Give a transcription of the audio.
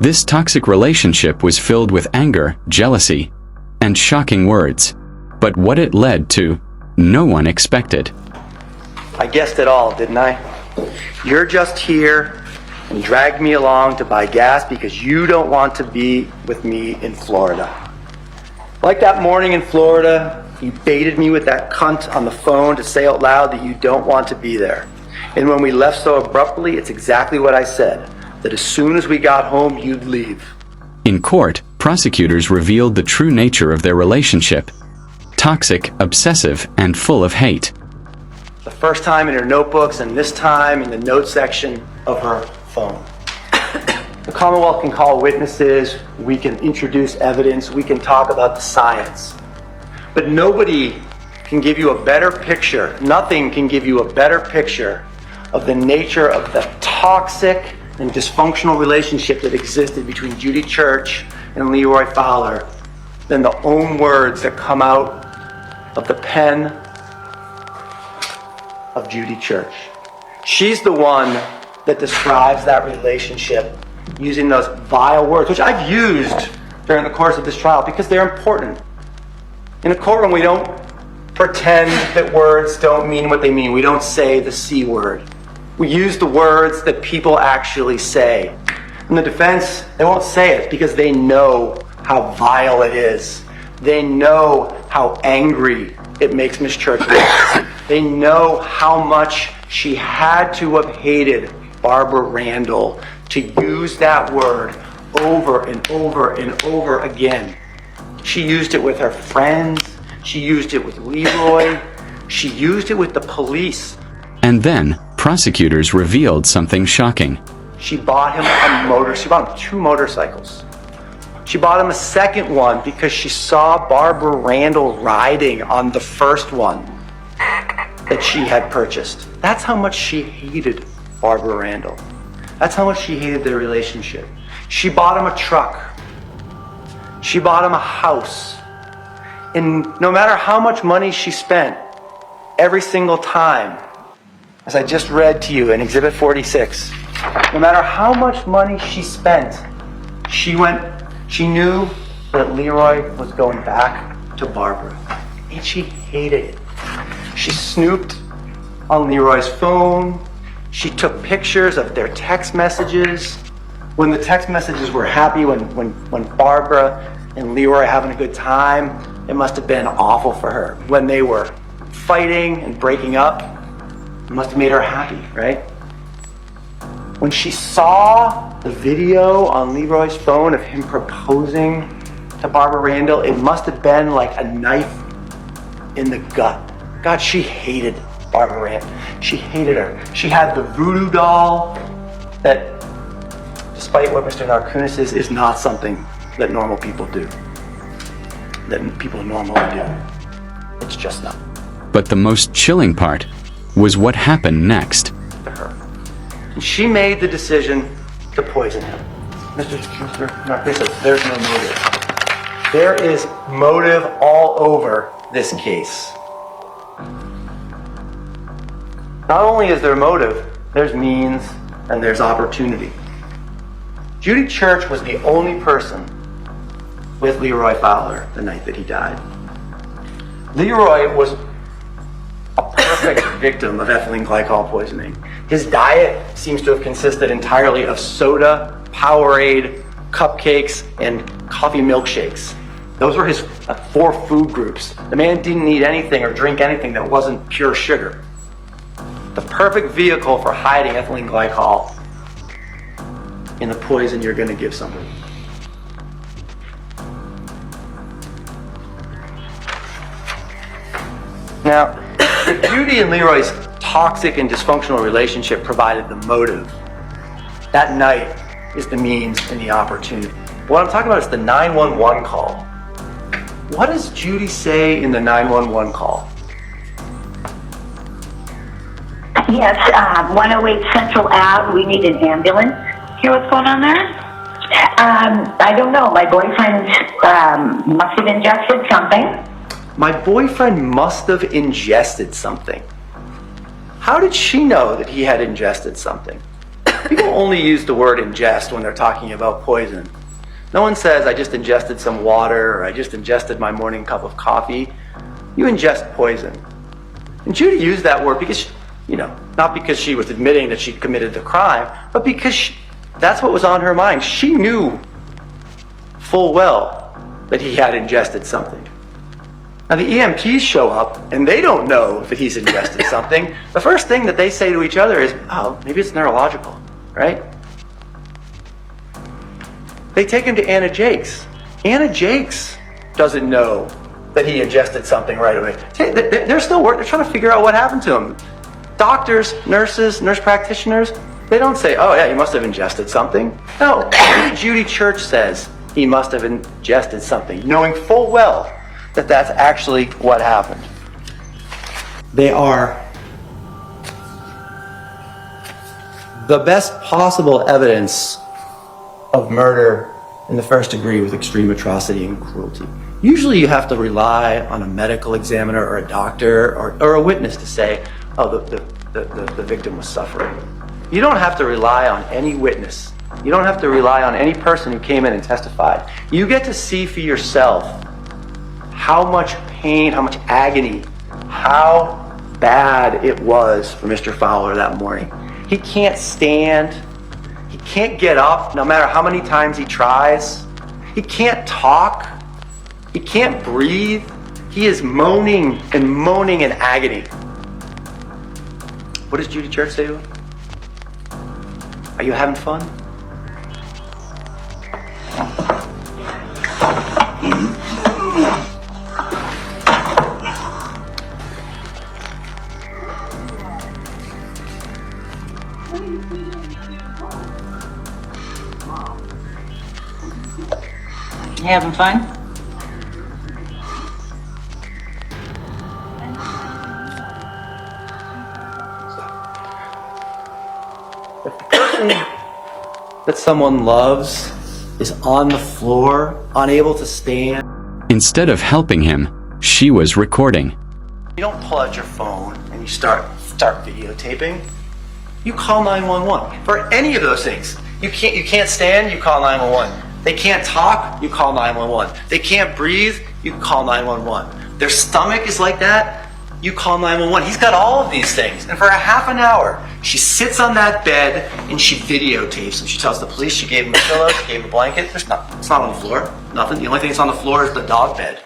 This toxic relationship was filled with anger, jealousy, and shocking words. But what it led to, no one expected. I guessed it all, didn't I? You're just here and dragged me along to buy gas because you don't want to be with me in Florida. Like that morning in Florida, you baited me with that cunt on the phone to say out loud that you don't want to be there. And when we left so abruptly, it's exactly what I said, that as soon as we got home, you'd leave. In court, prosecutors revealed the true nature of their relationship: toxic, obsessive, and full of hate. The first time in her notebooks and this time in the note section of her phone. The Commonwealth can call witnesses, we can introduce evidence, we can talk about the science. But nobody can give you a better picture, nothing can give you a better picture of the nature of the toxic and dysfunctional relationship that existed between Judy Church and Leroy Fowler than the own words that come out of the pen of Judy Church. She's the one that describes that relationship using those vile words, which I've used during the course of this trial because they're important. In a courtroom, we don't pretend that words don't mean what they mean. We don't say the C word. We use the words that people actually say. In the defense, they won't say it because they know how vile it is. They know how angry it makes Miss Church look. They know how much she had to have hated Barbara Randall to use that word over and over and over again. She used it with her friends. She used it with Leroy. She used it with the police. And then, prosecutors revealed something shocking. She bought him she bought him 2 motorcycles. She bought him a second one because she saw Barbara Randall riding on the first one that she had purchased. That's how much she hated Barbara Randall. That's how much she hated their relationship. She bought him a truck. She bought him a house. And no matter how much money she spent, every single time, as I just read to you in Exhibit 46, no matter how much money she spent, she knew that Leroy was going back to Barbara. And she hated it. She snooped on Leroy's phone. She took pictures of their text messages. When the text messages were happy, when Barbara and Leroy were having a good time, it must have been awful for her. When they were fighting and breaking up, it must have made her happy, right? When she saw the video on Leroy's phone of him proposing to Barbara Randall, it must have been like a knife in the gut. God, she hated Barbara Randall. She hated her. She had the voodoo doll that, despite what Mr. Narkunis is not something that normal people do. That people normally do. It's just not. But the most chilling part was what happened next. To her. And she made the decision to poison him. Mr. Narkunis, there's no motive. There is motive all over this case. Not only is there motive, there's means and there's opportunity. Judy Church was the only person with Leroy Fowler the night that he died. Leroy was a perfect victim of ethylene glycol poisoning. His diet seems to have consisted entirely of soda, Powerade, cupcakes, and coffee milkshakes. Those were his 4 food groups. The man didn't eat anything or drink anything that wasn't pure sugar. The perfect vehicle for hiding ethylene glycol in the poison you're going to give somebody. Now, if Judy and Leroy's toxic and dysfunctional relationship provided the motive, that night is the means and the opportunity. What I'm talking about is the 911 call. What does Judy say in the 911 call? Yes, 108 Central Ave, we need an ambulance. Hear what's going on there? I don't know. My boyfriend must have ingested something. My boyfriend must have ingested something. How did she know that he had ingested something? People only use the word ingest when they're talking about poison. No one says, I just ingested some water, or I just ingested my morning cup of coffee. You ingest poison. And Judy used that word because, not because she was admitting that she committed the crime, but because that's what was on her mind. She knew full well that he had ingested something. Now the EMTs show up and they don't know that he's ingested something. The first thing that they say to each other is, oh, maybe it's neurological, right? They take him to Anna Jakes. Anna Jakes doesn't know that he ingested something right away. They're still working. They're trying to figure out what happened to him. Doctors, nurses, nurse practitioners, they don't say, oh yeah, he must have ingested something. No, Judy Church says he must have ingested something, knowing full well that that's actually what happened. They are the best possible evidence of murder in the first degree with extreme atrocity and cruelty. Usually you have to rely on a medical examiner or a doctor or a witness to say, oh, the victim was suffering. You don't have to rely on any witness. You don't have to rely on any person who came in and testified. You get to see for yourself how much pain, how much agony, how bad it was for Mr. Fowler that morning. He can't stand. He can't get up no matter how many times he tries. He can't talk. He can't breathe. He is moaning in agony. What does Judy Church say to him? Are you having fun? You having fun? If the person that someone loves is on the floor, unable to stand, Instead of helping him, she was recording. you don't pull out your phone and you start videotaping. You call 911 for any of those things. You can't stand, you call 911. They can't talk, you call 911. They can't breathe, you call 911. Their stomach is like that, you call 911. He's got all of these things. And for a half an hour, she sits on that bed and she videotapes and she tells the police she gave him a pillow, she gave him a blanket. It's not on the floor, nothing. The only thing that's on the floor is the dog bed.